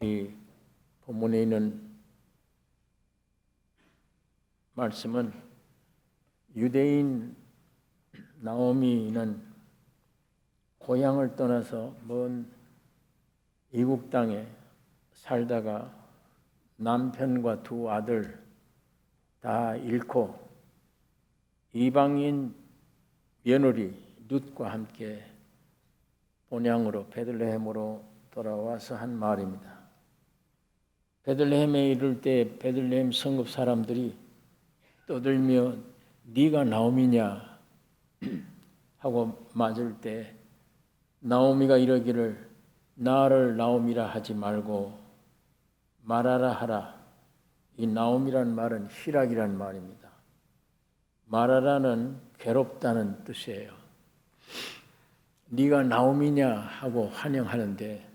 이 본문에 있는 말씀은 유대인 나오미는 고향을 떠나서 먼 이국 땅에 살다가 남편과 두 아들 다 잃고 이방인 며느리 룻과 함께 본향으로 베들레헴으로 돌아와서 한 말입니다. 베들레헴에 이를 때 베들레헴 성읍 사람들이 떠들며 네가 나오미냐 하고 맞을 때 나오미가 이러기를 나를 나오미라 하지 말고 마라라 하라. 이 나오미란 말은 희락이란 말입니다. 마라라는 괴롭다는 뜻이에요. 네가 나오미냐 하고 환영하는데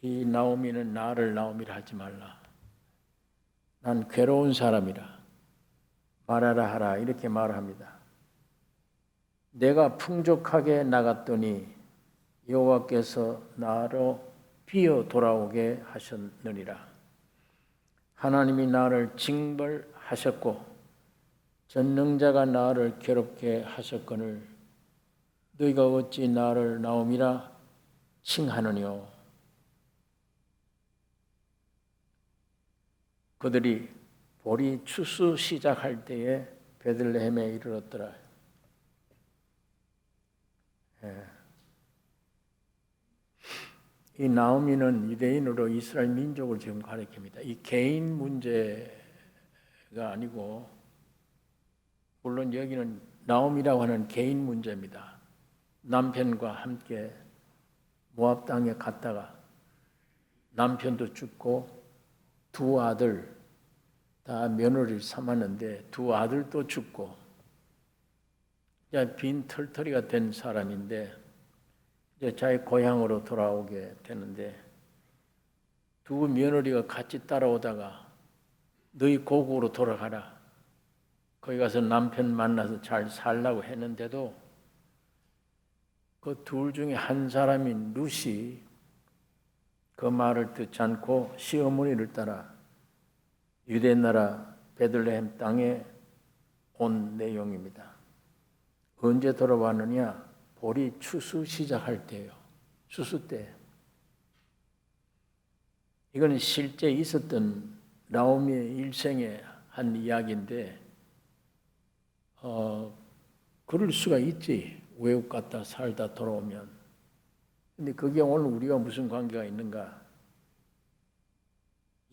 이 나오미는 나를 나오미라 하지 말라. 난 괴로운 사람이라. 말하라 하라 이렇게 말합니다. 내가 풍족하게 나갔더니 여호와께서 나로 비어 돌아오게 하셨느니라. 하나님이 나를 징벌하셨고 전능자가 나를 괴롭게 하셨거늘 너희가 어찌 나를 나오미라 칭하느뇨. 그들이 보리 추수 시작할 때에 베들레헴에 이르렀더라. 이 나오미는 유대인으로 이스라엘 민족을 지금 가리킵니다. 이 개인 문제가 아니고 물론 여기는 나오미라고 하는 개인 문제입니다. 남편과 함께 모압 땅에 갔다가 남편도 죽고 두 아들 다 며느리를 삼았는데 두 아들도 죽고 빈 털터리가 된 사람인데 이제 자기 고향으로 돌아오게 되는데 두 며느리가 같이 따라오다가 너희 고국으로 돌아가라. 거기 가서 남편 만나서 잘 살라고 했는데도 그 둘 중에 한 사람인 룻이 그 말을 듣지 않고 시어머니를 따라 유대 나라 베들레헴 땅에 온 내용입니다. 언제 돌아왔느냐? 보리 추수 시작할 때예요. 추수 때. 이건 실제 있었던 나오미의 일생의 한 이야기인데 그럴 수가 있지. 외국 갔다 살다 돌아오면. 근데 그게 오늘 우리가 무슨 관계가 있는가?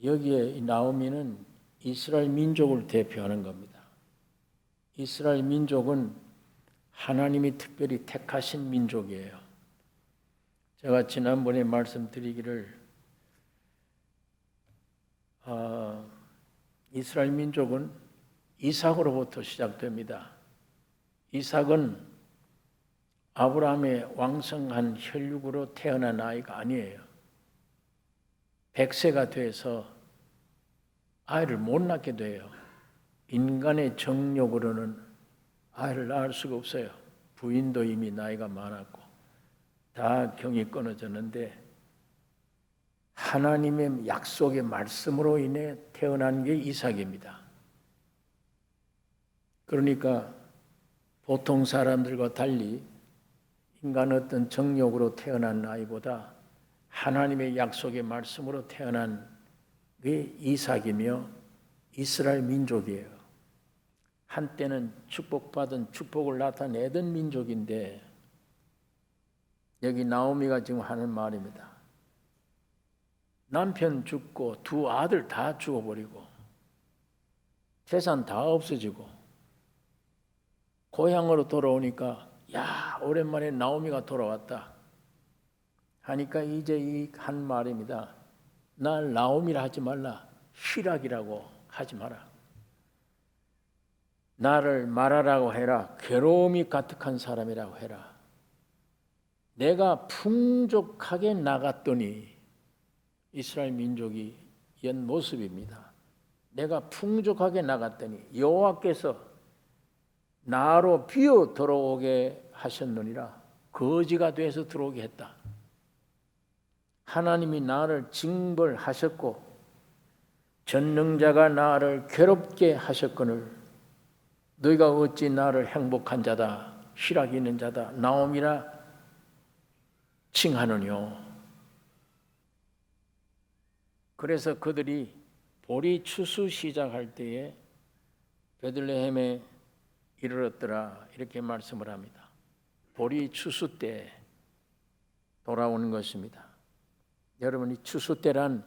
여기에 이 나오미는 이스라엘 민족을 대표하는 겁니다. 이스라엘 민족은 하나님이 특별히 택하신 민족이에요. 제가 지난번에 말씀드리기를 이스라엘 민족은 이삭으로부터 시작됩니다. 이삭은 아브라함의 왕성한 혈육으로 태어난 아이가 아니에요. 100세가 돼서 아이를 못 낳게 돼요. 인간의 정욕으로는 아이를 낳을 수가 없어요. 부인도 이미 나이가 많았고 다 경이 끊어졌는데 하나님의 약속의 말씀으로 인해 태어난 게 이삭입니다. 그러니까 보통 사람들과 달리 인간 어떤 정욕으로 태어난 아이보다 하나님의 약속의 말씀으로 태어난 게 이삭이며 이스라엘 민족이에요. 한때는 축복받은 축복을 나타내던 민족인데 여기 나오미가 지금 하는 말입니다. 남편 죽고 두 아들 다 죽어버리고 재산 다 없어지고 고향으로 돌아오니까 야 오랜만에 나오미가 돌아왔다 하니까 이제 이 한 말입니다. 날 나오미라 하지 말라. 희락이라고 하지 마라. 나를 말하라고 해라. 괴로움이 가득한 사람이라고 해라. 내가 풍족하게 나갔더니 이스라엘 민족이 연 모습입니다. 내가 풍족하게 나갔더니 여호와께서 나로 비어 들어오게 하셨느니라. 거지가 돼서 들어오게 했다. 하나님이 나를 징벌하셨고 전능자가 나를 괴롭게 하셨거늘 너희가 어찌 나를 행복한 자다 희락이 있는 자다 나옴이라 칭하느뇨. 그래서 그들이 보리 추수 시작할 때에 베들레헴에 이르렀더라 이렇게 말씀을 합니다. 보리 추수 때 돌아오는 것입니다. 여러분, 이 추수 때란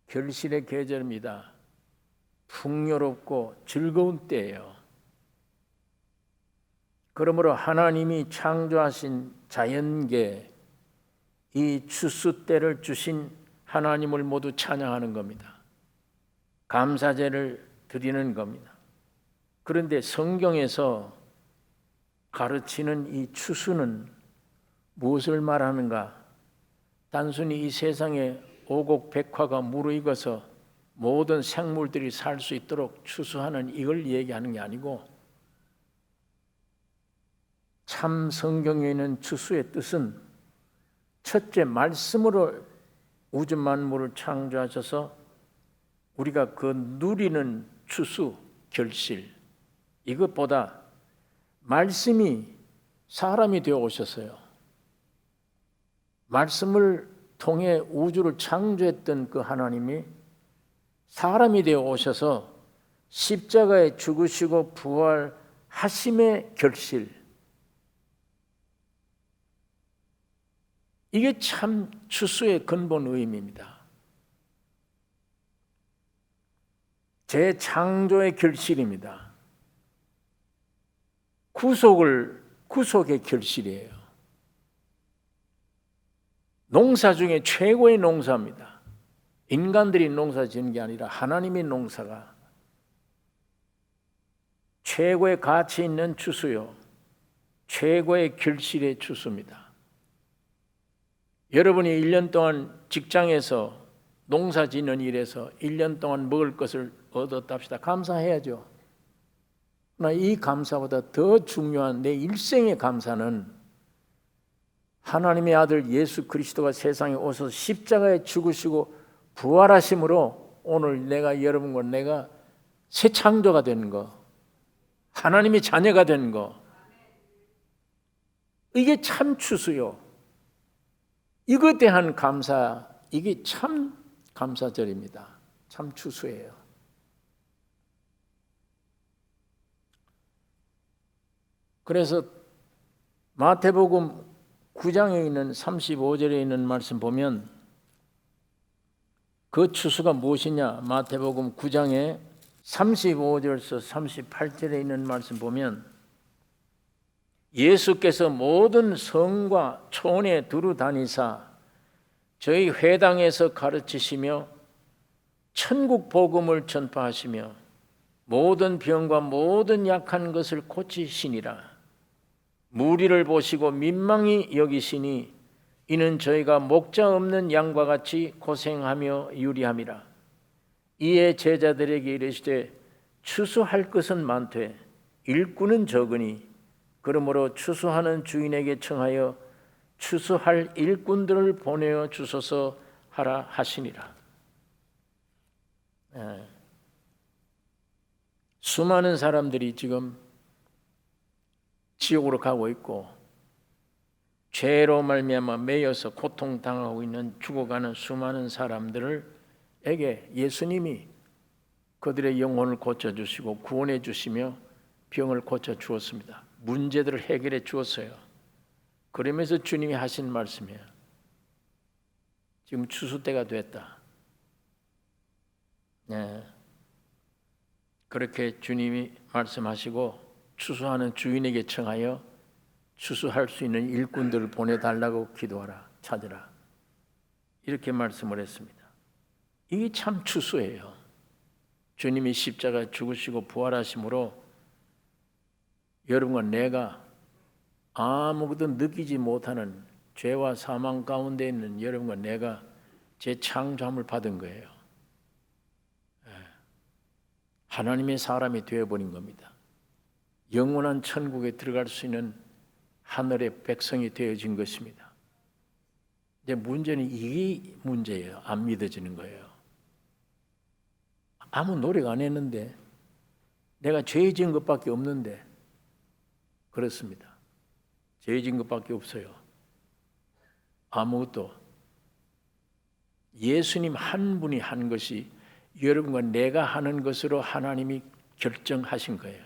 결실의 계절입니다. 풍요롭고 즐거운 때예요. 그러므로 하나님이 창조하신 자연계 이 추수 때를 주신 하나님을 모두 찬양하는 겁니다. 감사제를 드리는 겁니다. 그런데 성경에서 가르치는 이 추수는 무엇을 말하는가? 단순히 이 세상에 오곡백화가 무르익어서 모든 생물들이 살 수 있도록 추수하는 이걸 얘기하는 게 아니고 참 성경에 있는 추수의 뜻은 첫째 말씀으로 우주 만물을 창조하셔서 우리가 그 누리는 추수, 결실 이것보다 말씀이 사람이 되어 오셨어요. 말씀을 통해 우주를 창조했던 그 하나님이 사람이 되어 오셔서 십자가에 죽으시고 부활하심의 결실 이게 참 추수의 근본 의미입니다. 재창조의 결실입니다. 구속의 결실이에요. 농사 중에 최고의 농사입니다. 인간들이 농사 지는 게 아니라 하나님의 농사가 최고의 가치 있는 추수요. 최고의 결실의 추수입니다. 여러분이 1년 동안 직장에서 농사 짓는 일에서 1년 동안 먹을 것을 얻었답시다. 감사해야죠. 그러나 이 감사보다 더 중요한 내 일생의 감사는 하나님의 아들 예수 그리스도가 세상에 오셔서 십자가에 죽으시고 부활하심으로 오늘 여러분과 내가 새 창조가 되는 거, 하나님의 자녀가 되는 거, 이게 참 추수요. 이것에 대한 감사, 이게 참 감사절입니다. 참 추수예요. 그래서 마태복음 9장에 있는 35절에 있는 말씀 보면 그 추수가 무엇이냐? 마태복음 9장에 35절에서 38절에 있는 말씀 보면 예수께서 모든 성과 촌에 두루 다니사 저희 회당에서 가르치시며 천국 복음을 전파하시며 모든 병과 모든 약한 것을 고치시니라. 무리를 보시고 민망히 여기시니 이는 저희가 목자 없는 양과 같이 고생하며 유리함이라. 이에 제자들에게 이르시되 추수할 것은 많되 일꾼은 적으니 그러므로 추수하는 주인에게 청하여 추수할 일꾼들을 보내어 주소서 하라 하시니라. 수많은 사람들이 지금 지옥으로 가고 있고 죄로 말미암아 매여서 고통당하고 있는 죽어가는 수많은 사람들에게 예수님이 그들의 영혼을 고쳐주시고 구원해 주시며 병을 고쳐주었습니다. 문제들을 해결해 주었어요. 그러면서 주님이 하신 말씀이에요. 지금 추수 때가 됐다. 그렇게 주님이 말씀하시고 추수하는 주인에게 청하여 추수할 수 있는 일꾼들을 보내달라고 기도하라, 찾으라. 이렇게 말씀을 했습니다. 이게 참 추수예요. 주님이 십자가에 죽으시고 부활하심으로 여러분과 내가 아무것도 느끼지 못하는 죄와 사망 가운데 있는 여러분과 내가 재창조함을 받은 거예요. 하나님의 사람이 되어버린 겁니다. 영원한 천국에 들어갈 수 있는 하늘의 백성이 되어진 것입니다. 이제 문제는 이게 문제예요. 안 믿어지는 거예요. 아무 노력 안 했는데, 내가 죄 지은 것밖에 없는데, 그렇습니다. 죄 지은 것밖에 없어요. 아무것도. 예수님 한 분이 한 것이 여러분과 내가 하는 것으로 하나님이 결정하신 거예요.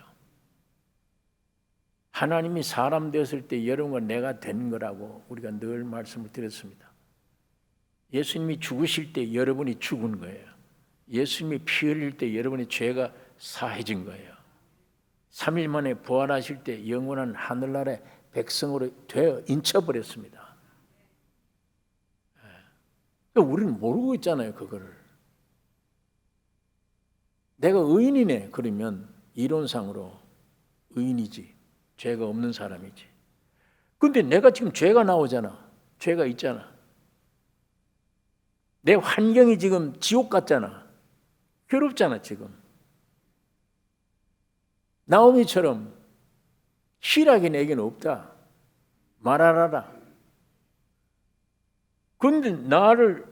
하나님이 사람 되었을 때 여러분과 내가 된 거라고 우리가 늘 말씀을 드렸습니다. 예수님이 죽으실 때 여러분이 죽은 거예요. 예수님이 피 흘릴 때 여러분의 죄가 사해진 거예요. 3일 만에 부활하실 때 영원한 하늘나라의 백성으로 되어 인쳐버렸습니다. 우리는 모르고 있잖아요, 그거를. 내가 의인이네 그러면 이론상으로 의인이지, 죄가 없는 사람이지. 근데 내가 지금 죄가 나오잖아. 죄가 있잖아. 내 환경이 지금 지옥 같잖아. 괴롭잖아 지금. 나오미처럼 희락이 내게는 없다 말하라. 그런데 나를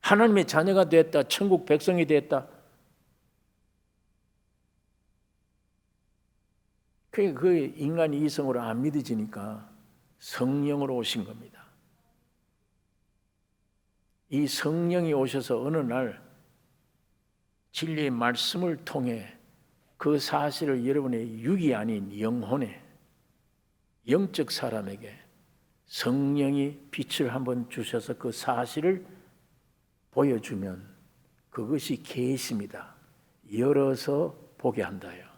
하나님의 자녀가 됐다, 천국 백성이 됐다. 그 인간이 이성으로 안 믿어지니까 성령으로 오신 겁니다. 이 성령이 오셔서 어느 날 진리의 말씀을 통해 그 사실을 여러분의 육이 아닌 영혼에, 영적 사람에게 성령이 빛을 한번 주셔서 그 사실을 보여주면 그것이 계시입니다. 열어서 보게 한다요.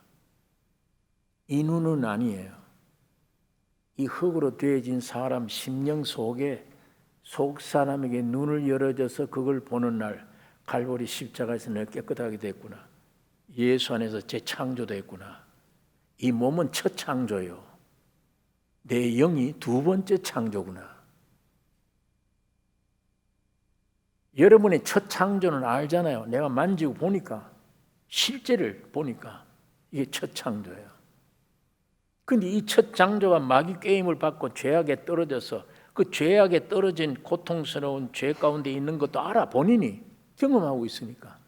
이 눈은 아니에요. 이 흙으로 되어진 사람 심령 속에 속 사람에게 눈을 열어줘서 그걸 보는 날 갈보리 십자가에서 내가 깨끗하게 됐구나. 예수 안에서 재창조됐구나. 이 몸은 첫 창조요. 내 영이 두 번째 창조구나. 여러분의 첫 창조는 알잖아요. 내가 만지고 보니까, 실제를 보니까 이게 첫 창조예요. 근데 이 첫 창조가 마귀 게임을 받고 죄악에 떨어져서 그 죄악에 떨어진 고통스러운 죄 가운데 있는 것도 알아. 본인이 경험하고 있으니까.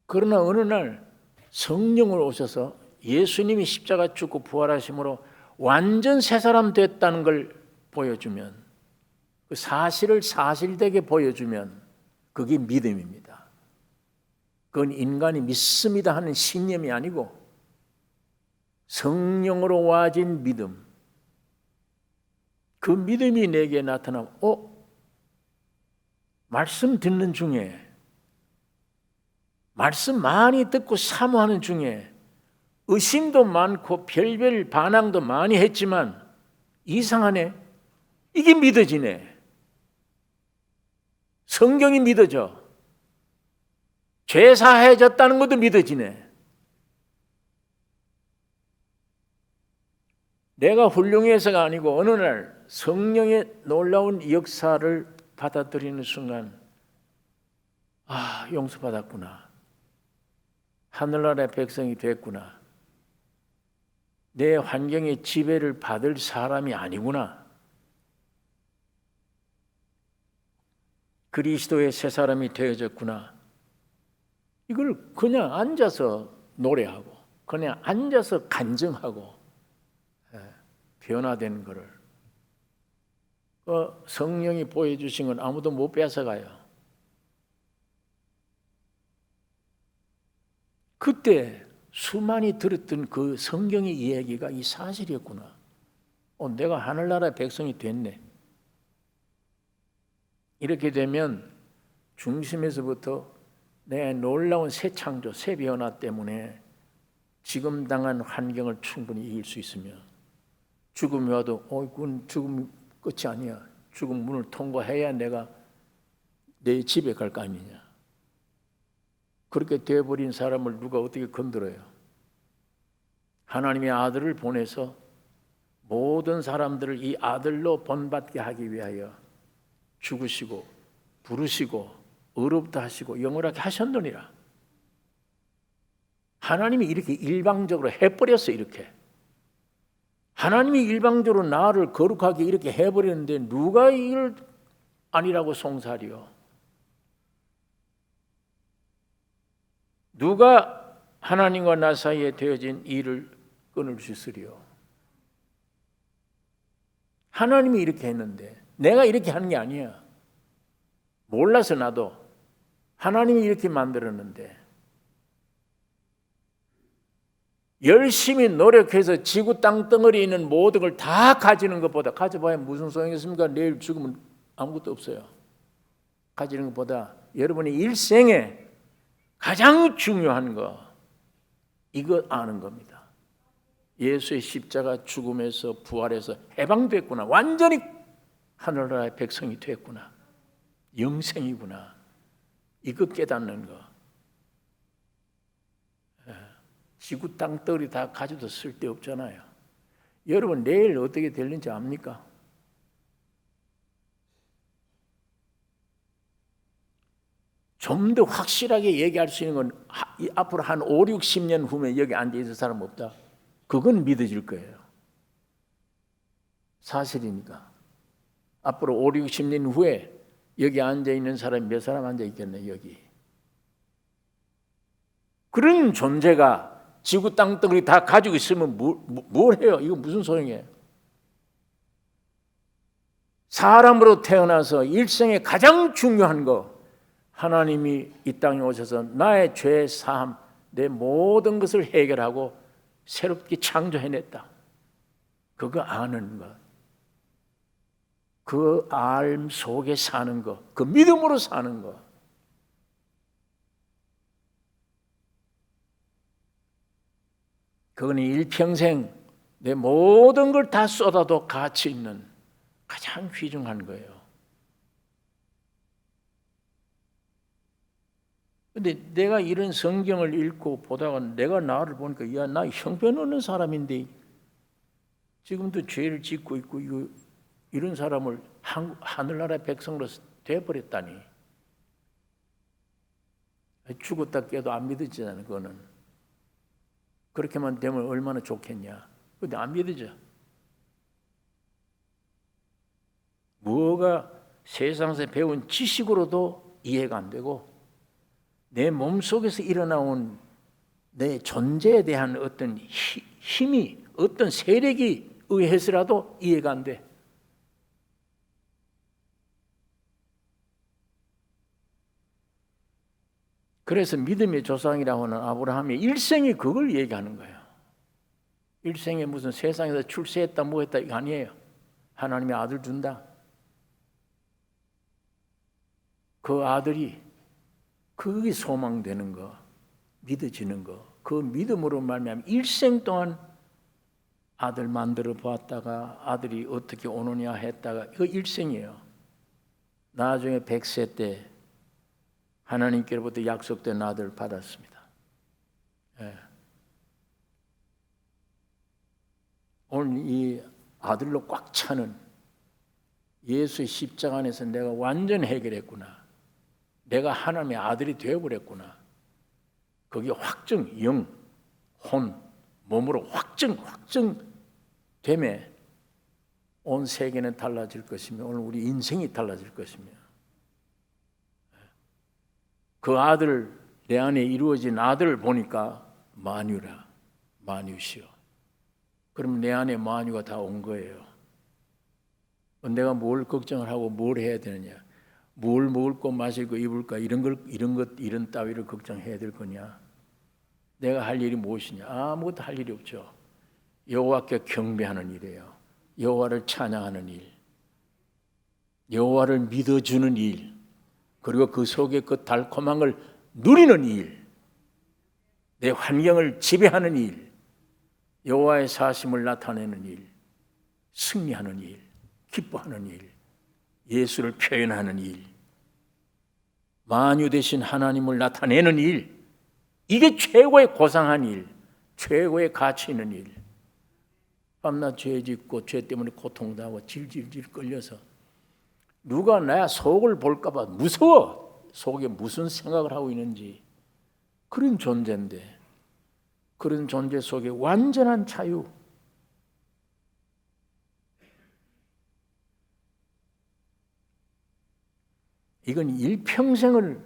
그러나 어느 날 성령으로 오셔서 예수님이 십자가 죽고 부활하심으로 완전 새 사람 됐다는 걸 보여주면, 그 사실을 사실되게 보여주면 그게 믿음입니다. 그건 인간이 믿습니다 하는 신념이 아니고 성령으로 와진 믿음. 그 믿음이 내게 나타나면 말씀 듣는 중에, 말씀 많이 듣고 사모하는 중에 의심도 많고 별별 반항도 많이 했지만 이상하네. 이게 믿어지네. 성경이 믿어져. 죄 사해졌다는 것도 믿어지네. 내가 훌륭해서가 아니고 어느 날 성령의 놀라운 역사를 받아들이는 순간, 용서받았구나. 하늘나라의 백성이 됐구나. 내 환경의 지배를 받을 사람이 아니구나. 그리스도의 새 사람이 되어졌구나. 이걸 그냥 앉아서 노래하고 그냥 앉아서 간증하고 변화되는 것을 성령이 보여주신 건 아무도 못 뺏어가요. 그때 수많이 들었던 그 성경의 이야기가 이 사실이었구나. 내가 하늘나라의 백성이 됐네. 이렇게 되면 중심에서부터 내 놀라운 새 창조, 새 변화 때문에 지금 당한 환경을 충분히 이길 수 있으며, 죽음이 와도 그건 죽음 끝이 아니야. 죽음 문을 통과해야 내가 내 집에 갈 거 아니냐. 그렇게 되어버린 사람을 누가 어떻게 건드려요? 하나님의 아들을 보내서 모든 사람들을 이 아들로 본받게 하기 위하여 죽으시고 부르시고 의롭다 하시고 영원하게 하셨느니라. 하나님이 이렇게 일방적으로 해버렸어. 이렇게 하나님이 일방적으로 나를 거룩하게 이렇게 해버리는데 누가 이걸 아니라고 송사리요? 누가 하나님과 나 사이에 되어진 일을 끊을 수 있으리요? 하나님이 이렇게 했는데 내가 이렇게 하는 게 아니야. 몰라서 나도 하나님이 이렇게 만들었는데 열심히 노력해서 지구 땅덩어리에 있는 모든 걸 다 가지는 것보다, 가져봐야 무슨 소용이 있습니까? 내일 죽으면 아무것도 없어요. 가지는 것보다 여러분의 일생에 가장 중요한 거, 이거 아는 겁니다. 예수의 십자가 죽음에서 부활해서 해방됐구나. 완전히 하늘나라의 백성이 됐구나. 영생이구나. 이거 깨닫는 거. 지구 땅덩어리 다 가져도 쓸데없잖아요. 여러분 내일 어떻게 될는지 압니까? 좀 더 확실하게 얘기할 수 있는 건 앞으로 한 5, 60년 후면 여기 앉아있을 사람 없다. 그건 믿어질 거예요. 사실이니까. 앞으로 5, 60년 후에 여기 앉아있는 사람이 몇 사람 앉아있겠네, 여기. 그런 존재가 지구 땅덩어리 다 가지고 있으면 뭘 해요? 이거 무슨 소용이에요? 사람으로 태어나서 일생에 가장 중요한 거, 하나님이 이 땅에 오셔서 나의 죄 사함, 내 모든 것을 해결하고 새롭게 창조해냈다. 그거 아는 것, 그 알 속에 사는 것, 그 믿음으로 사는 것. 그거는 일평생 내 모든 걸 다 쏟아도 가치 있는 가장 귀중한 거예요. 근데 내가 이런 성경을 읽고 보다가 내가 나를 보니까, 야, 나 형편없는 사람인데 지금도 죄를 짓고 있고 이런 사람을 하늘나라의 백성으로 돼버렸다니. 죽었다 깨도 안 믿어지잖아요. 그거는. 그렇게만 되면 얼마나 좋겠냐. 근데 안 믿어져. 뭐가 세상에서 배운 지식으로도 이해가 안 되고, 내 몸속에서 일어나온 내 존재에 대한 어떤 힘이, 어떤 세력이 의해서라도 이해가 안 돼. 그래서 믿음의 조상이라고 하는 아브라함이 일생이 그걸 얘기하는 거예요. 일생에 무슨 세상에서 출세했다 뭐 했다 이거 아니에요. 하나님이 아들 준다. 그 아들이, 그게 소망되는 거, 믿어지는 거, 그 믿음으로 말미암아 일생 동안 아들 만들어 보았다가 아들이 어떻게 오느냐 했다가, 이거 일생이에요. 나중에 100세 때 하나님께로부터 약속된 아들을 받았습니다. 예. 오늘 이 아들로 꽉 차는 예수의 십자가 안에서 내가 완전 해결했구나. 내가 하나님의 아들이 되어버렸구나. 거기에 확증, 영, 혼, 몸으로 확증됨에 온 세계는 달라질 것이며 오늘 우리 인생이 달라질 것이며, 그 아들, 내 안에 이루어진 아들을 보니까 만유라, 만유시여. 그러면 내 안에 만유가 다 온 거예요. 내가 뭘 걱정을 하고 뭘 해야 되느냐? 뭘 먹을 거 마실 거 입을 거 이런 따위를 걱정해야 될 거냐? 내가 할 일이 무엇이냐? 아무것도 할 일이 없죠. 여호와께 경배하는 일이에요. 여호와를 찬양하는 일, 여호와를 믿어주는 일, 그리고 그 속에 그 달콤한 걸 누리는 일, 내 환경을 지배하는 일, 여호와의 사심을 나타내는 일, 승리하는 일, 기뻐하는 일, 예수를 표현하는 일, 만유 되신 하나님을 나타내는 일, 이게 최고의 고상한 일, 최고의 가치 있는 일. 밤낮 죄 짓고 죄 때문에 고통당하고 질질질 끌려서 누가 내 속을 볼까 봐 무서워. 속에 무슨 생각을 하고 있는지. 그런 존재인데, 그런 존재 속에 완전한 자유, 이건 일평생을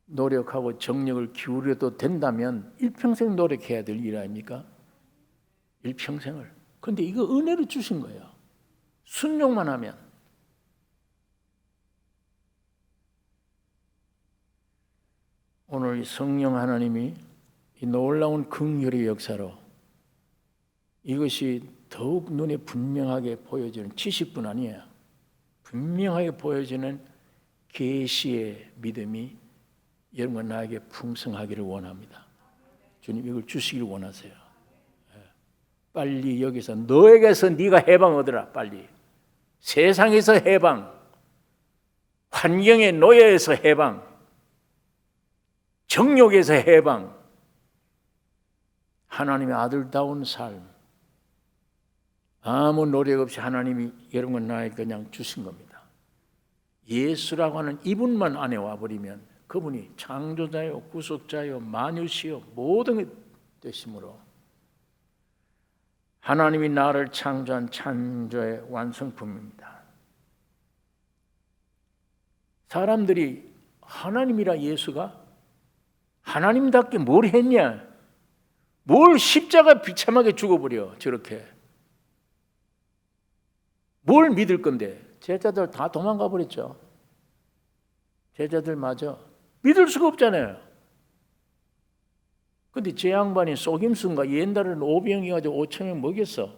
노력하고 정력을 기울여도 된다면 일평생 노력해야 될 일 아닙니까? 일평생을. 그런데 이거 은혜로 주신 거예요. 순종만 하면. 오늘 성령 하나님이 이 놀라운 긍휼의 역사로 이것이 더욱 눈에 분명하게 보여지는, 지식뿐 아니에요. 분명하게 보여지는 계시의 믿음이 여러분과 나에게 풍성하기를 원합니다. 주님 이걸 주시기를 원하세요. 빨리 여기서 너에게서 네가 해방 얻으라. 빨리 세상에서 해방, 환경의 노예에서 해방, 정욕에서 해방, 하나님의 아들다운 삶, 아무 노력 없이 하나님이 여러분과 나에게 그냥 주신 겁니다. 예수라고 하는 이분만 안에 와버리면 그분이 창조자요 구속자요 만유시요 모든 것 되심으로 하나님이 나를 창조한 창조의 완성품입니다. 사람들이 하나님이라 예수가 하나님답게 뭘 했냐? 뭘 십자가 비참하게 죽어버려 저렇게. 뭘 믿을 건데? 제자들 다 도망가 버렸죠. 제자들마저 믿을 수가 없잖아요. 근데 제 양반이 속임수인가 옛날에는 500명이 가지고 5,000명 먹였어.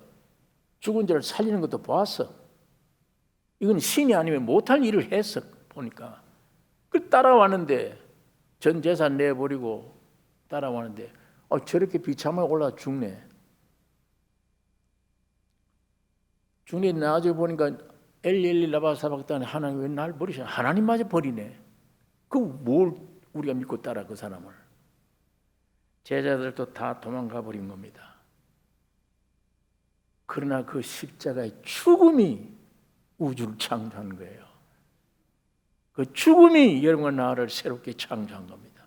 죽은 자를 살리는 것도 보았어. 이건 신이 아니면 못할 일을 했어 보니까. 그 따라왔는데 전 재산 내버리고 따라왔는데 저렇게 비참하게 올라 죽네. 죽네. 나중에 보니까 엘리엘리 라바 사박단에 하나님 왜 날 버리시나? 하나님마저 버리네. 그 뭘 우리가 믿고 따라 그 사람을. 제자들도 다 도망가 버린 겁니다. 그러나 그 십자가의 죽음이 우주를 창조한 거예요. 그 죽음이 여러분과 나를 새롭게 창조한 겁니다.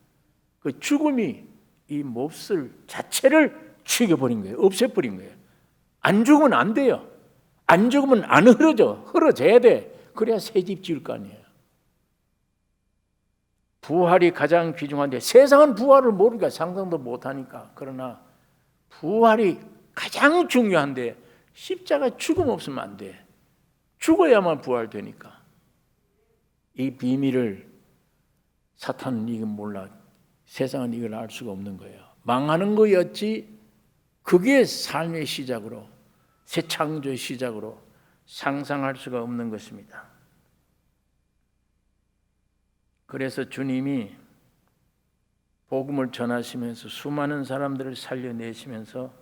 그 죽음이 이 몹쓸 자체를 죽여버린 거예요. 없애버린 거예요. 안 죽으면 안 돼요. 안 죽으면 안 흐려져야 돼. 그래야 새 집 지을 거 아니에요. 부활이 가장 귀중한데 세상은 부활을 모르니까 상상도 못하니까. 그러나 부활이 가장 중요한데 십자가 죽음 없으면 안 돼. 죽어야만 부활되니까. 이 비밀을 사탄은 이건 몰라. 세상은 이걸 알 수가 없는 거예요. 망하는 거였지 그게 삶의 시작으로, 새 창조의 시작으로 상상할 수가 없는 것입니다. 그래서 주님이 복음을 전하시면서 수많은 사람들을 살려내시면서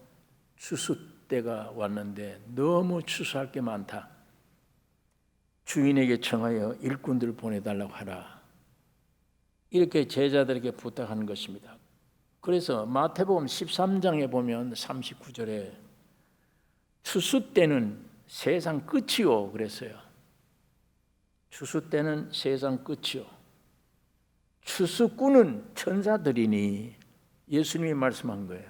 추수 때가 왔는데 너무 추수할 게 많다. 주인에게 청하여 일꾼들을 보내달라고 하라. 이렇게 제자들에게 부탁하는 것입니다. 그래서 마태복음 13장에 보면 39절에 추수 때는 세상 끝이요 그랬어요. 추수 때는 세상 끝이요. 추수꾼은 천사들이니 예수님이 말씀한 거예요.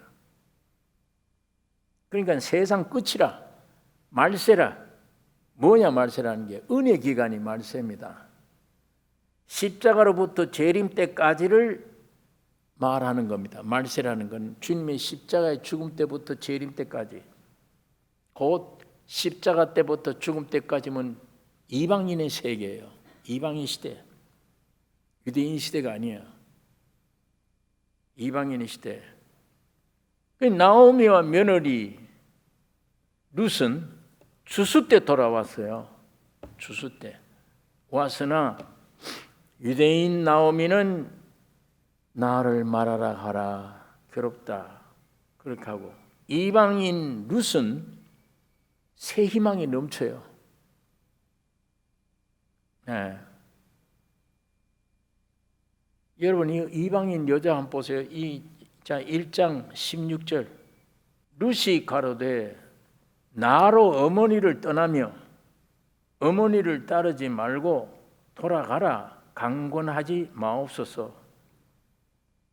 그러니까 세상 끝이라, 말세라. 뭐냐 말세라는 게? 은혜 기간이 말세입니다. 십자가로부터 재림 때까지를 말하는 겁니다. 말세라는 건 주님의 십자가의 죽음 때부터 재림 때까지, 곧 십자가 때부터 죽음 때까지면 이방인의 세계예요. 이방인 시대, 유대인 시대가 아니에요. 이방인의 시대. 나오미와 며느리 룻은 추수 때 돌아왔어요. 추수 때 왔으나 유대인 나오미는 나를 말하라 하라, 괴롭다 그렇게 하고, 이방인 룻은 새 희망이 넘쳐요. 네. 여러분 이 이방인 여자 한번 보세요. 자 1장 16절 룻이 가로되 나로 어머니를 떠나며 어머니를 따르지 말고 돌아가라 강권하지 마옵소서.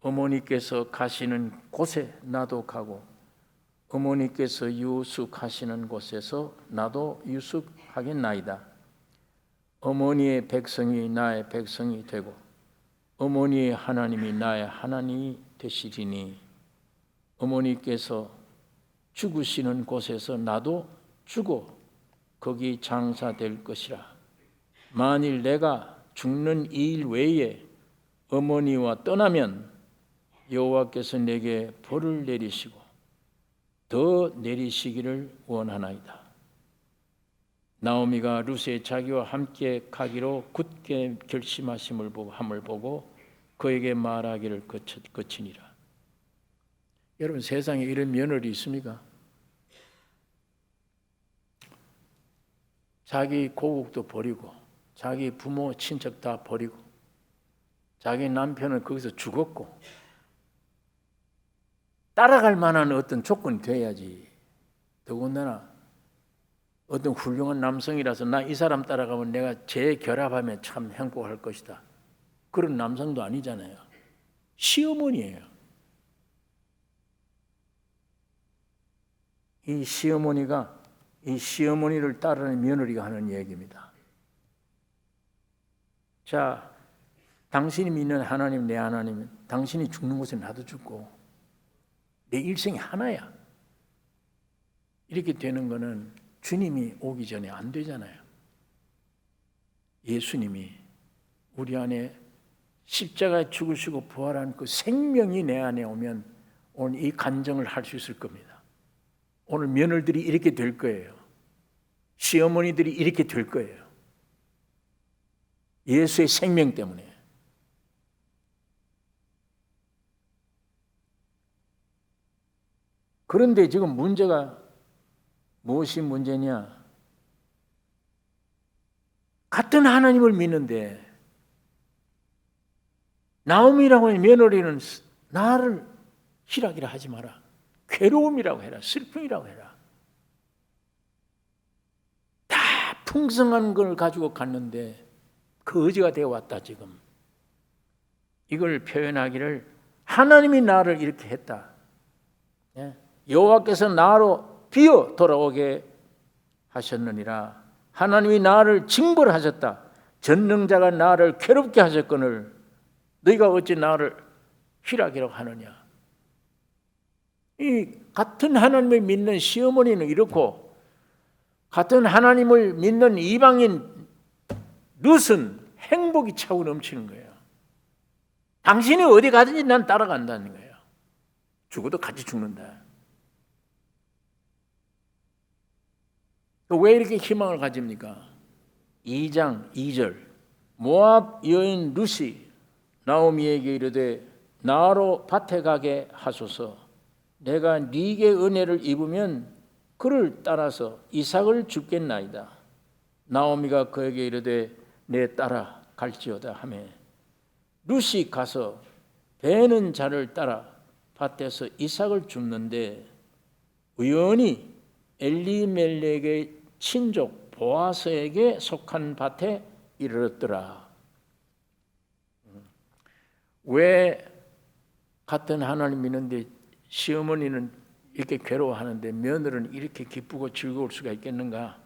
어머니께서 가시는 곳에 나도 가고 어머니께서 유숙하시는 곳에서 나도 유숙하겠나이다. 어머니의 백성이 나의 백성이 되고 어머니의 하나님이 나의 하나님이 되시리니 어머니께서 죽으시는 곳에서 나도 죽어 거기 장사될 것이라. 만일 내가 죽는 이 일 외에 어머니와 떠나면 여호와께서 내게 벌을 내리시고 더 내리시기를 원하나이다. 나오미가 룻의 자기와 함께 가기로 굳게 결심하심을 보고 그에게 말하기를 거치니라. 여러분, 세상에 이런 며느리 있습니까? 자기 고국도 버리고 자기 부모 친척 다 버리고 자기 남편은 거기서 죽었고 따라갈 만한 어떤 조건이 돼야지. 더군다나 어떤 훌륭한 남성이라서 나 이 사람 따라가면 내가 재결합하면 참 행복할 것이다. 그런 남성도 아니잖아요. 시어머니예요. 이 시어머니가 이 시어머니를 따르는 며느리가 하는 얘기입니다. 자, 당신이 믿는 하나님, 내 하나님은 당신이 죽는 곳에 나도 죽고 내 일생이 하나야. 이렇게 되는 거는 주님이 오기 전에 안 되잖아요. 예수님이 우리 안에 십자가에 죽으시고 부활한 그 생명이 내 안에 오면 오늘 이 간증을 할 수 있을 겁니다. 오늘 며느리들이 이렇게 될 거예요. 시어머니들이 이렇게 될 거예요. 예수의 생명 때문에. 그런데 지금 문제가 무엇이 문제냐? 같은 하나님을 믿는데 나오미라고 하는 며느리는 나를 희락이라 하지 마라. 괴로움이라고 해라. 슬픔이라고 해라. 다 풍성한 걸 가지고 갔는데 거지가 되어 왔다 지금. 이걸 표현하기를 하나님이 나를 이렇게 했다. 여호와께서 나로 비어 돌아오게 하셨느니라. 하나님이 나를 징벌하셨다. 전능자가 나를 괴롭게 하셨거늘 너희가 어찌 나를 희락이라고 하느냐. 이 같은 하나님을 믿는 시어머니는 이렇고 같은 하나님을 믿는 이방인 룻은 행복이 차고 넘치는 거예요. 당신이 어디 가든지 난 따라간다는 거예요. 죽어도 같이 죽는다. 왜 이렇게 희망을 가집니까? 2장 2절 모압 여인 룻이 나오미에게 이르되 나로 밭에 가게 하소서. 내가 네게 은혜를 입으면 그를 따라서 이삭을 줍겠나이다. 나오미가 그에게 이르되 내 따라 갈지어다 하매 룻이 가서 베는 자를 따라 밭에서 이삭을 줍는데 우연히 엘리멜렉의 친족 보아스에게 속한 밭에 이르렀더라. 왜 같은 하나님 믿는데 시어머니는 이렇게 괴로워하는데 며느리는 이렇게 기쁘고 즐거울 수가 있겠는가?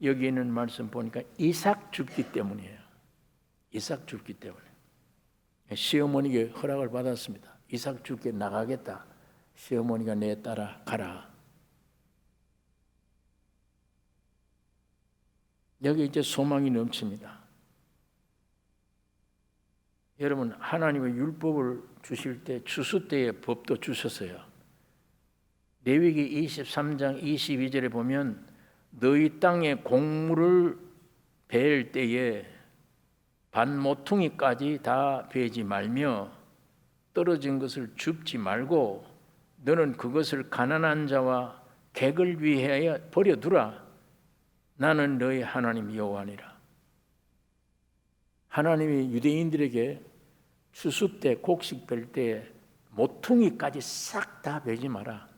여기 있는 말씀 보니까 이삭 줍기 때문이에요. 이삭 줍기 때문에. 시어머니에게 허락을 받았습니다. 이삭 줍게 나가겠다. 시어머니가 내 따라 가라. 여기 이제 소망이 넘칩니다. 여러분, 하나님의 율법을 주실 때 추수 때의 법도 주셨어요. 레위기 23장 22절에 보면 너희 땅에 곡물을 베을 때에 반 모퉁이까지 다 베지 말며 떨어진 것을 줍지 말고 너는 그것을 가난한 자와 객을 위하여 버려두라. 나는 너희 하나님 여호와니라. 하나님이 유대인들에게 추수 때 곡식 벨 때 모퉁이까지 싹 다 베지 마라.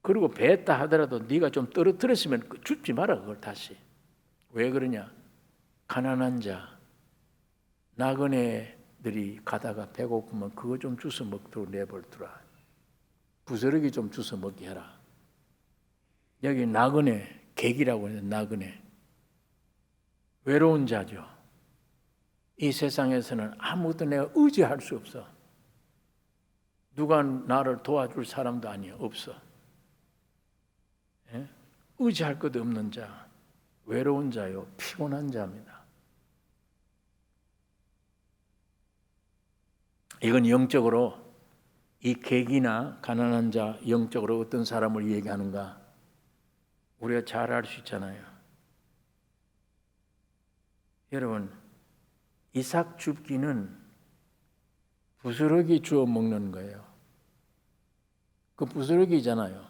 그리고 베었다 하더라도 네가 좀 떨어뜨렸으면 줍지 마라. 그걸 다시. 왜 그러냐? 가난한 자, 나그네들이 가다가 배고프면 그거 좀 주워 먹도록 내버려두라. 부스러기 좀 주워 먹게 해라. 여기 나그네, 객이라고 해서 나그네. 외로운 자죠. 이 세상에서는 아무도 내가 의지할 수 없어. 누가 나를 도와줄 사람도 아니야. 없어. 예? 의지할 것 없는 자, 외로운 자요, 피곤한 자입니다. 이건 영적으로 이 객이나 가난한 자, 영적으로 어떤 사람을 얘기하는가 우리가 잘 알 수 있잖아요. 여러분, 이삭 줍기는 부스러기 주워 먹는 거예요. 그 부스러기잖아요.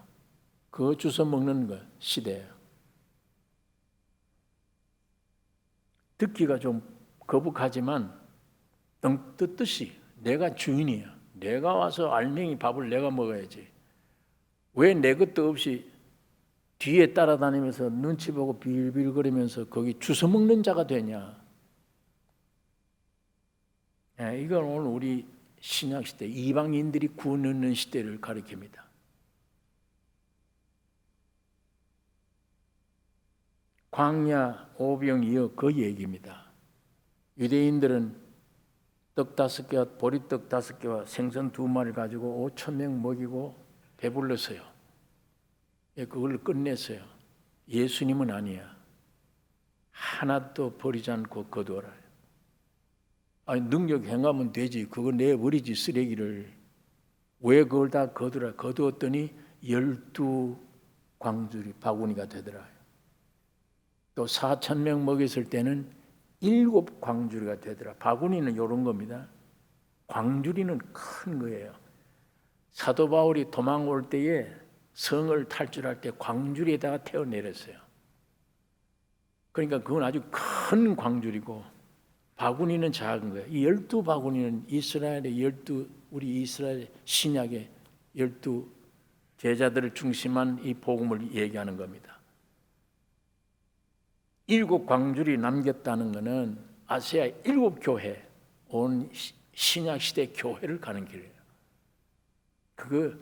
그거 주워 먹는 거 시대예요. 듣기가 좀 거북하지만 뜻듯이 내가 주인이야. 내가 와서 알맹이 밥을 내가 먹어야지. 왜 내 것도 없이 뒤에 따라다니면서 눈치 보고 빌빌거리면서 거기 주워 먹는 자가 되냐. 이건 오늘 우리 신약시대 이방인들이 구원 얻는 시대를 가리킵니다. 광야 오병이어 그 얘기입니다. 유대인들은 떡 5개와 보리떡 5개와 생선 2마리를 가지고 5,000명 먹이고 배불렀어요. 그걸 끝냈어요. 예수님은 아니야. 하나도 버리지 않고 거두어라. 아니 능력 행하면 되지. 그거 내버리지 쓰레기를. 왜 그걸 다 거두라. 거두었더니 12광주리 바구니가 되더라. 또 4,000명 먹였을 때는 7광주리가 되더라. 바구니는 이런 겁니다. 광주리는 큰 거예요. 사도 바울이 도망 올 때에 성을 탈출할 때 광주리에다가 태워 내렸어요. 그러니까 그건 아주 큰 광주리고 바구니는 작은 거예요. 이 12바구니는 이스라엘의 우리 이스라엘 신약의 12 제자들을 중심한 이 복음을 얘기하는 겁니다. 7광주리 남겼다는 것은 아시아 7교회, 온 신약시대 교회를 가는 길이에요. 그거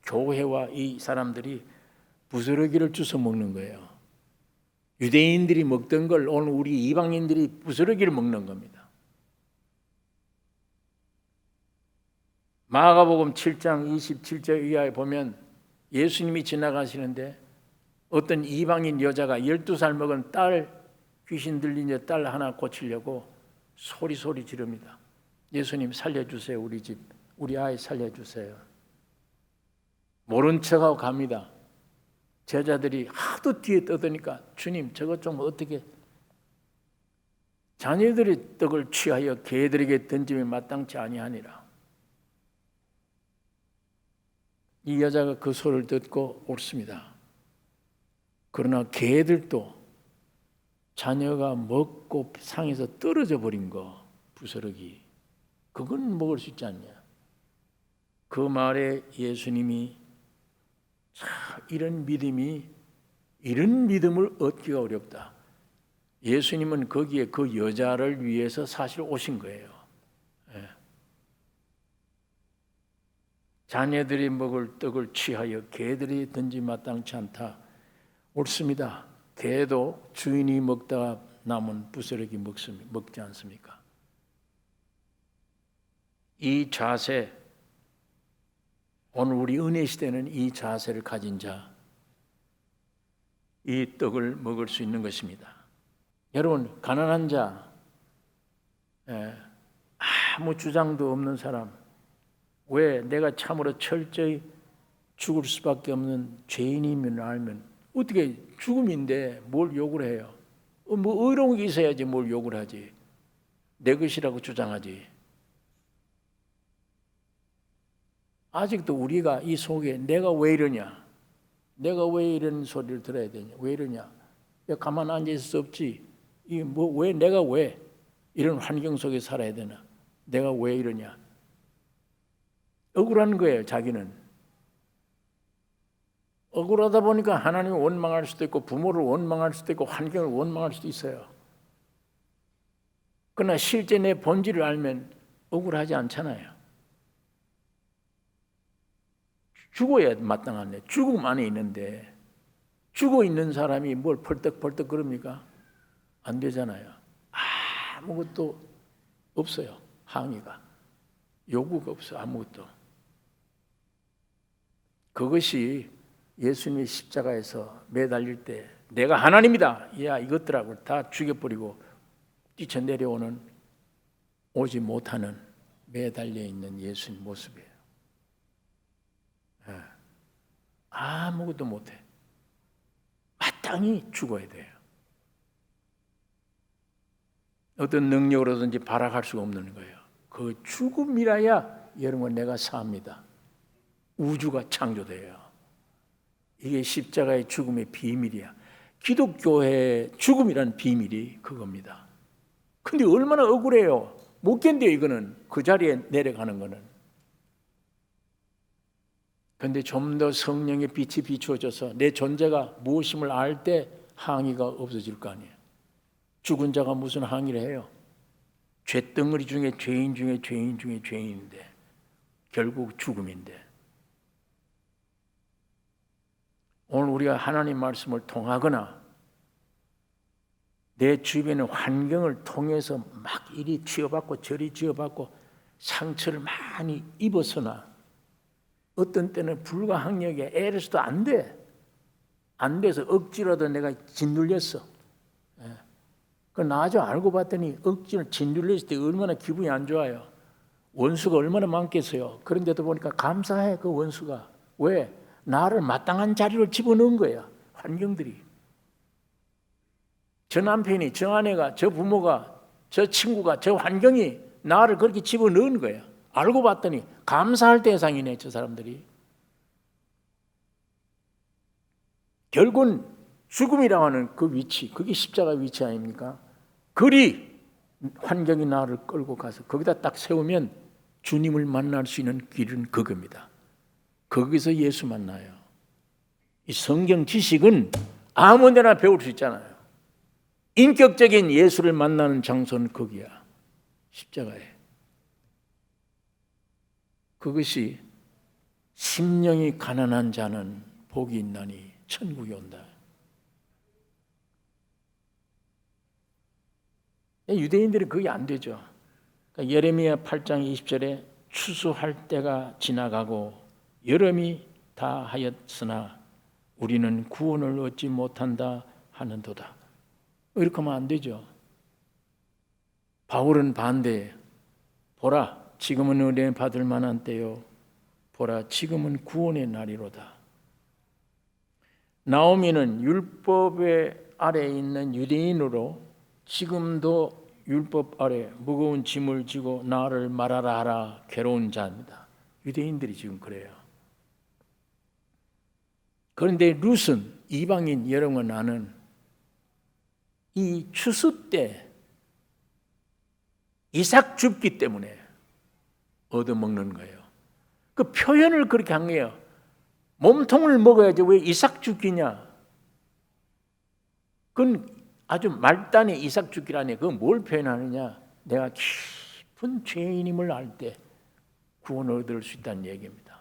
교회와 이 사람들이 부스러기를 주워 먹는 거예요. 유대인들이 먹던 걸 오늘 우리 이방인들이 부스러기를 먹는 겁니다. 마가복음 7장 27절 이하에 보면 예수님이 지나가시는데 어떤 이방인 여자가 12살 먹은 딸, 귀신 들린 딸 하나 고치려고 소리 지릅니다. 예수님 살려주세요. 우리 집, 우리 아이 살려주세요. 모른 척하고 갑니다. 제자들이 하도 뒤에 떠드니까 주님 저것 좀 어떻게 자녀들의 떡을 취하여 개들에게 던짐에 마땅치 아니하니라. 이 여자가 그 소리를 듣고 옳습니다. 그러나 개들도 자녀가 먹고 상에서 떨어져 버린 거 부스러기 그건 먹을 수 있지 않냐. 그 말에 예수님이 이런 믿음을 얻기가 어렵다. 예수님은 거기에 그 여자를 위해서 사실 오신 거예요. 자녀들이 먹을 떡을 취하여 개들이 던지 마땅치 않다. 옳습니다. 개도 주인이 먹다가 남은 부스러기 먹지 않습니까? 이 자세, 오늘 우리 은혜 시대는 이 자세를 가진 자, 이 떡을 먹을 수 있는 것입니다. 여러분, 가난한 자, 아무 주장도 없는 사람, 왜 내가 참으로 철저히 죽을 수밖에 없는 죄인임을 알면 어떻게 죽음인데 뭘 욕을 해요? 뭐 의로운 게 있어야지 뭘 욕을 하지. 내 것이라고 주장하지. 아직도 우리가 이 속에 내가 왜 이러냐? 내가 왜 이런 소리를 들어야 되냐? 왜 이러냐? 가만 앉아 있을 수 없지. 내가 왜 이런 환경 속에 살아야 되나? 내가 왜 이러냐? 억울한 거예요, 자기는. 억울하다 보니까 하나님을 원망할 수도 있고 부모를 원망할 수도 있고 환경을 원망할 수도 있어요. 그러나 실제 내 본질을 알면 억울하지 않잖아요. 죽어야 마땅한데 죽음 안에 있는데 죽어 있는 사람이 뭘 펄떡펄떡 그럽니까? 안 되잖아요. 아무것도 없어요. 항의가, 요구가 없어. 아무것도. 그것이 예수님이 십자가에서 매달릴 때 내가 하나님이다, 야, 이것들하고 다 죽여버리고 뛰쳐내려오는, 오지 못하는, 매달려 있는 예수님 모습이에요. 아무것도 못해. 마땅히 죽어야 돼요. 어떤 능력으로든지 발악할 수가 없는 거예요. 그 죽음이라야 여러분 내가 삽니다. 우주가 창조돼요. 이게 십자가의 죽음의 비밀이야. 기독교의 죽음이라는 비밀이 그겁니다. 근데 얼마나 억울해요. 못 견뎌요. 이거는 그 자리에 내려가는 거는. 근데 좀 더 성령의 빛이 비추어져서 내 존재가 무엇임을 알 때 항의가 없어질 거 아니에요. 죽은 자가 무슨 항의를 해요? 죄덩어리 중에 죄인 중에 죄인 중에 죄인인데 결국 죽음인데. 오늘 우리가 하나님 말씀을 통하거나 내 주변의 환경을 통해서 막 이리 치유받고 저리 치유받고 상처를 많이 입어서나 어떤 때는 불가항력에 애려서도 안 돼. 안 돼서 억지로도 내가 짓눌렸어. 그 나중 알고 봤더니 억지로 짓눌렸을 때 얼마나 기분이 안 좋아요. 원수가 얼마나 많겠어요. 그런데도 보니까 감사해. 그 원수가. 왜? 나를 마땅한 자리로 집어넣은 거야. 환경들이. 저 남편이, 저 아내가, 저 부모가, 저 친구가, 저 환경이 나를 그렇게 집어넣은 거야. 알고 봤더니 감사할 대상이네. 저 사람들이. 결국은 죽음이라고 하는 그 위치, 그게 십자가 위치 아닙니까? 그리 환경이 나를 끌고 가서 거기다 딱 세우면 주님을 만날 수 있는 길은 그겁니다. 거기서 예수 만나요. 이 성경 지식은 아무 데나 배울 수 있잖아요. 인격적인 예수를 만나는 장소는 거기야. 십자가에. 그것이 심령이 가난한 자는 복이 있나니 천국이 온다. 유대인들은 그게 안 되죠. 그러니까 예레미야 8장 20절에 추수할 때가 지나가고 여름이 다 하였으나 우리는 구원을 얻지 못한다 하는도다. 이렇게 하면 안 되죠. 바울은 반대해. 보라, 지금은 은혜 받을 만한 때요. 보라, 지금은 구원의 날이로다. 나오미는 율법의 아래에 있는 유대인으로 지금도 율법 아래 무거운 짐을 지고 나를 말하라 하라 괴로운 자입니다. 유대인들이 지금 그래요. 그런데 룻은 이방인 여러분 나는 이 추수 때 이삭 줍기 때문에 얻어먹는 거예요. 그 표현을 그렇게 한 거예요. 몸통을 먹어야지 왜 이삭 줍기냐. 그건 아주 말단의 이삭 줍기라니. 그건 뭘 표현하느냐. 내가 깊은 죄인임을 알 때 구원을 얻을 수 있다는 얘기입니다.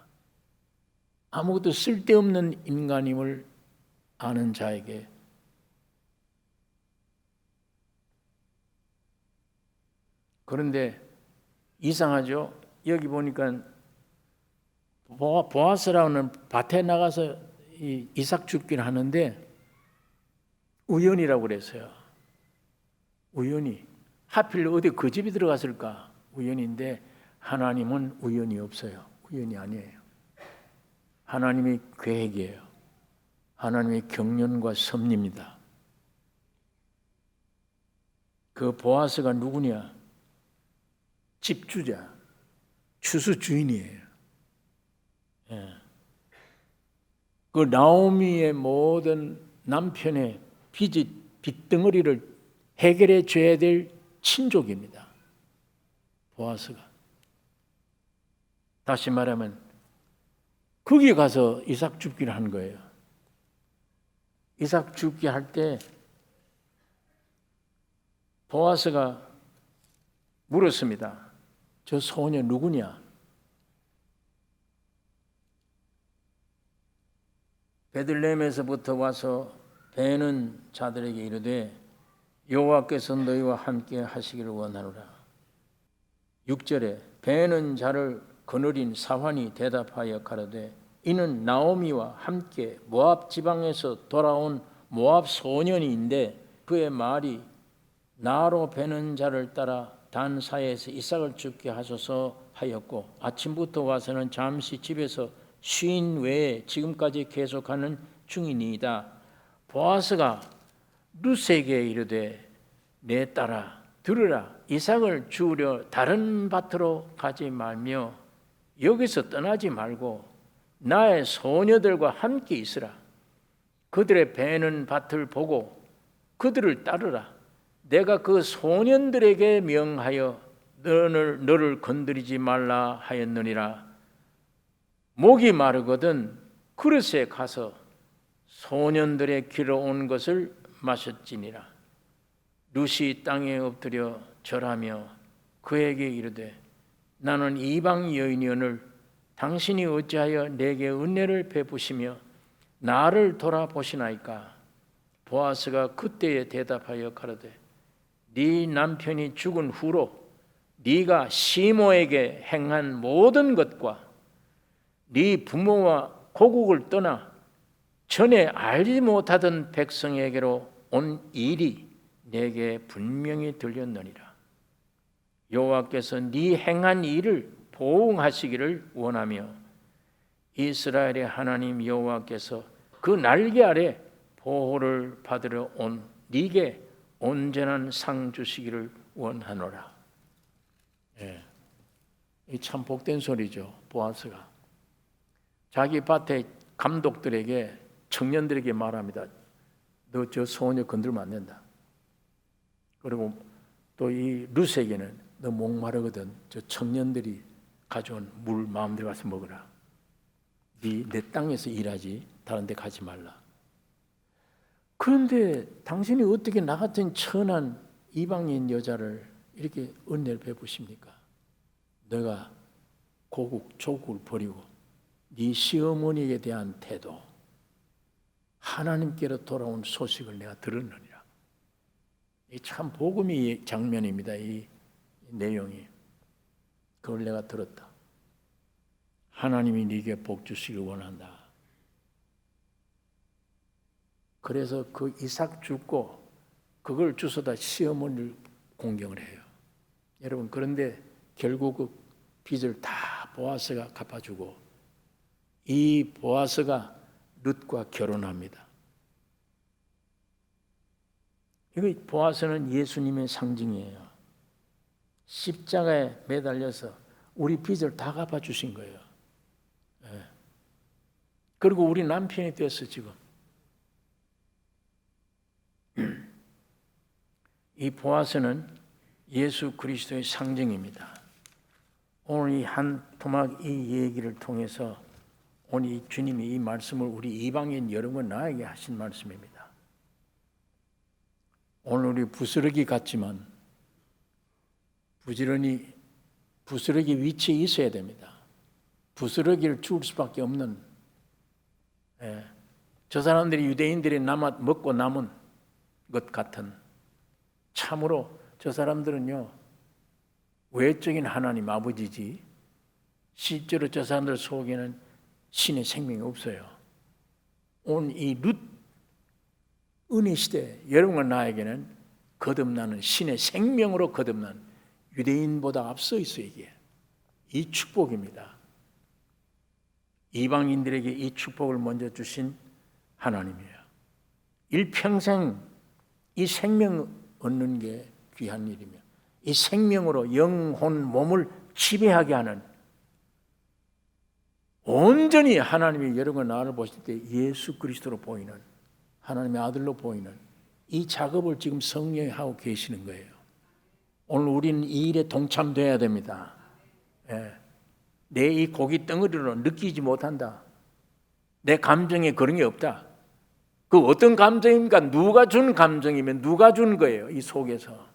아무것도 쓸데없는 인간임을 아는 자에게. 그런데 이상하죠. 여기 보니까 보아스라는 밭에 나가서 이삭 줍기를 하는데 우연이라고 그랬어요. 우연히. 하필 어디 그 집이 들어갔을까? 우연인데 하나님은 우연이 없어요. 우연이 아니에요. 하나님의 계획이에요. 하나님의 경륜과 섭리입니다. 그 보아스가 누구냐? 집주자, 추수 주인이에요. 예. 그 나오미의 모든 남편의 빚덩어리를 해결해 줘야 될 친족입니다. 보아스가. 다시 말하면 거기에 가서 이삭 줍기를 한 거예요. 이삭 줍기 할 때 보아스가 물었습니다. 저 소녀 누구냐? 베들레헴에서부터 와서 배는 자들에게 이르되 여호와께서 너희와 함께 하시기를 원하노라. 6절에 배는 자를 거느린 사환이 대답하여 가로되 이는 나오미와 함께 모압 지방에서 돌아온 모압 소년인데 그의 말이 나로 배는 자를 따라 단 사이에서 이삭을 죽게 하소서 하였고 아침부터 와서는 잠시 집에서 쉰 외에 지금까지 계속하는 중이니이다. 보아스가 룻에게 이르되 내 딸아 들으라. 이삭을 주우려 다른 밭으로 가지 말며 여기서 떠나지 말고 나의 소녀들과 함께 있으라. 그들의 베는 밭을 보고 그들을 따르라. 내가 그 소년들에게 명하여 너를 건드리지 말라 하였느니라. 목이 마르거든 그릇에 가서 소년들의 길어온 것을 마셨지니라. 룻이 땅에 엎드려 절하며 그에게 이르되 나는 이방 여인이오늘 당신이 어찌하여 내게 은혜를 베푸시며 나를 돌아보시나이까. 보아스가 그때에 대답하여 가로되 네 남편이 죽은 후로 네가 시모에게 행한 모든 것과 네 부모와 고국을 떠나 전에 알지 못하던 백성에게로 온 일이 내게 분명히 들렸느니라. 여호와께서 네 행한 일을 보응하시기를 원하며 이스라엘의 하나님 여호와께서 그 날개 아래 보호를 받으러 온 네게 온전한 상 주시기를 원하노라. 이 참 복된 소리죠. 보아스가 자기 밭의 감독들에게 청년들에게 말합니다. 너 저 소녀 건들면 안 된다. 그리고 또 이 룻에게는 너 목마르거든 저 청년들이 가져온 물 마음대로 가서 먹으라. 내 땅에서 일하지 다른 데 가지 말라. 그런데 당신이 어떻게 나 같은 천한 이방인 여자를 이렇게 은혜를 베푸십니까? 너가 고국 조국을 버리고 네 시어머니에 대한 태도, 하나님께로 돌아온 소식을 내가 들었느니라. 이 참 복음의 장면입니다. 이 내용이. 그걸 내가 들었다. 하나님이 네게 복 주시길 원한다. 그래서 그 이삭 죽고 그걸 주워다 시어머니를 공경을 해요. 여러분, 그런데 결국 그 빚을 다 보아스가 갚아주고 이 보아스가 룻과 결혼합니다. 이거 보아스는 예수님의 상징이에요. 십자가에 매달려서 우리 빚을 다 갚아주신 거예요. 그리고 우리 남편이 됐어 지금. 이 보아스는 예수 그리스도의 상징입니다. 오늘 이 한 토막 이 얘기를 통해서 오늘 이 주님이 이 말씀을 우리 이방인 여러분 나에게 하신 말씀입니다. 오늘 우리 부스러기 같지만 부지런히 부스러기 위치에 있어야 됩니다. 부스러기를 줄 수밖에 없는 저 사람들이 유대인들이 먹고 남은 것 같은 참으로 저 사람들은요 외적인 하나님 아버지지 실제로 저 사람들 속에는 신의 생명이 없어요. 오늘 이 룻 은혜 시대 여러분과 나에게는 거듭나는 신의 생명으로 거듭난 유대인보다 앞서 있어 이게 이 축복입니다. 이방인들에게 이 축복을 먼저 주신 하나님이에요. 일평생 이 생명 얻는 게 귀한 일이며 이 생명으로 영혼 몸을 지배하게 하는 온전히 하나님이 여러분 나를 보실 때 예수 그리스도로 보이는 하나님의 아들로 보이는 이 작업을 지금 성령이 하고 계시는 거예요. 오늘 우리는 이 일에 동참돼야 됩니다. 내 이 고기 덩어리로 느끼지 못한다. 내 감정에 그런 게 없다. 그 어떤 감정입니까? 누가 준 감정이면 누가 준 거예요. 이 속에서.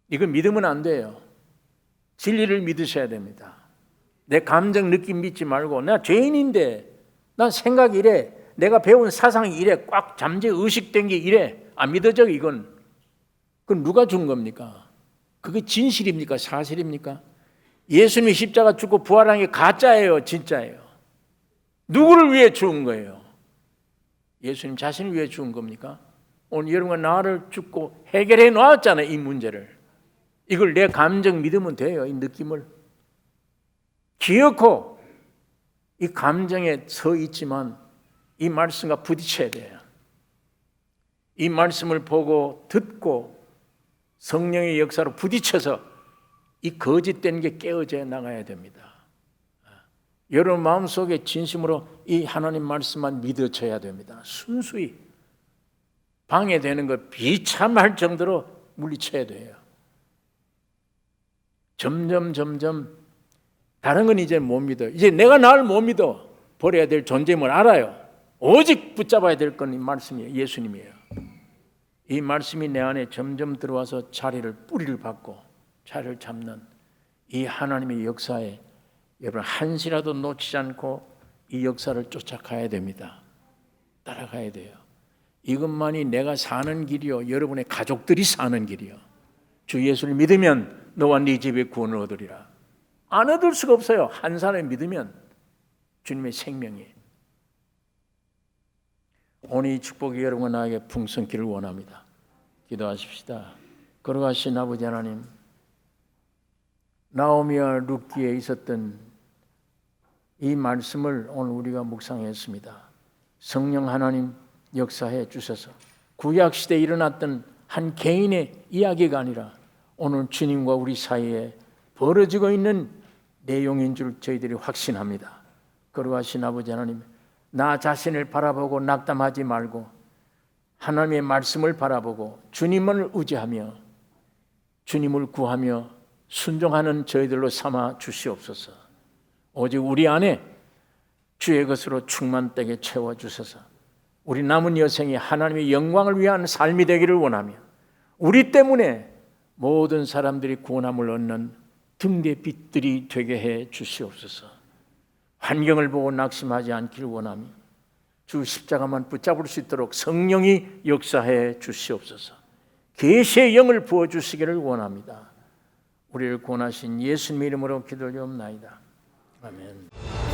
이거 믿으면 안 돼요. 진리를 믿으셔야 됩니다. 내 감정 느낌 믿지 말고 나 죄인인데 난 생각이 이래. 내가 배운 사상이 이래 꽉 잠재 의식된 게 이래 안 믿어져. 이건 그건 누가 준 겁니까? 그게 진실입니까? 사실입니까? 예수님이 십자가 죽고 부활한 게 가짜예요, 진짜예요? 누구를 위해 죽은 거예요? 예수님 자신을 위해 죽은 겁니까? 오늘 여러분과 나를 죽고 해결해 놨잖아요, 이 문제를. 이걸 내 감정 믿으면 돼요. 이 느낌을 기억고 이 감정에 서 있지만 이 말씀과 부딪혀야 돼요. 이 말씀을 보고 듣고 성령의 역사로 부딪혀서 이 거짓된 게 깨어져 나가야 됩니다. 여러분 마음속에 진심으로 이 하나님 말씀만 믿어져야 됩니다. 순수히 방해되는 것 비참할 정도로 물리쳐야 돼요. 점점 다른 건 이제 못 믿어. 이제 내가 나를 못 믿어. 버려야 될 존재임을 알아요. 오직 붙잡아야 될 건 이 말씀이에요. 예수님이에요. 이 말씀이 내 안에 점점 들어와서 뿌리를 받고 자리를 잡는 이 하나님의 역사에 여러분 한시라도 놓치지 않고 이 역사를 쫓아가야 됩니다. 따라가야 돼요. 이것만이 내가 사는 길이요, 여러분의 가족들이 사는 길이요. 주 예수를 믿으면 너와 네 집에 구원을 얻으리라. 안 얻을 수가 없어요. 한 사람을 믿으면 주님의 생명이에요. 오늘 이 축복이 여러분과 나에게 풍성기를 원합니다. 기도하십시다. 걸어가신 아버지 하나님, 나오미와 룻기에 있었던 이 말씀을 오늘 우리가 묵상했습니다. 성령 하나님 역사해 주셔서 구약시대에 일어났던 한 개인의 이야기가 아니라 오늘 주님과 우리 사이에 벌어지고 있는 내용인 줄 저희들이 확신합니다. 걸어가신 아버지 하나님, 나 자신을 바라보고 낙담하지 말고 하나님의 말씀을 바라보고 주님을 의지하며 주님을 구하며 순종하는 저희들로 삼아 주시옵소서. 오직 우리 안에 주의 것으로 충만되게 채워주셔서 우리 남은 여생이 하나님의 영광을 위한 삶이 되기를 원하며 우리 때문에 모든 사람들이 구원함을 얻는 등대 빛들이 되게 해 주시옵소서. 환경을 보고 낙심하지 않기를 원하며 주 십자가만 붙잡을 수 있도록 성령이 역사해 주시옵소서. 계시의 영을 부어주시기를 원합니다. 우리를 구원하신 예수님 이름으로 기도드리옵나이다. 아멘.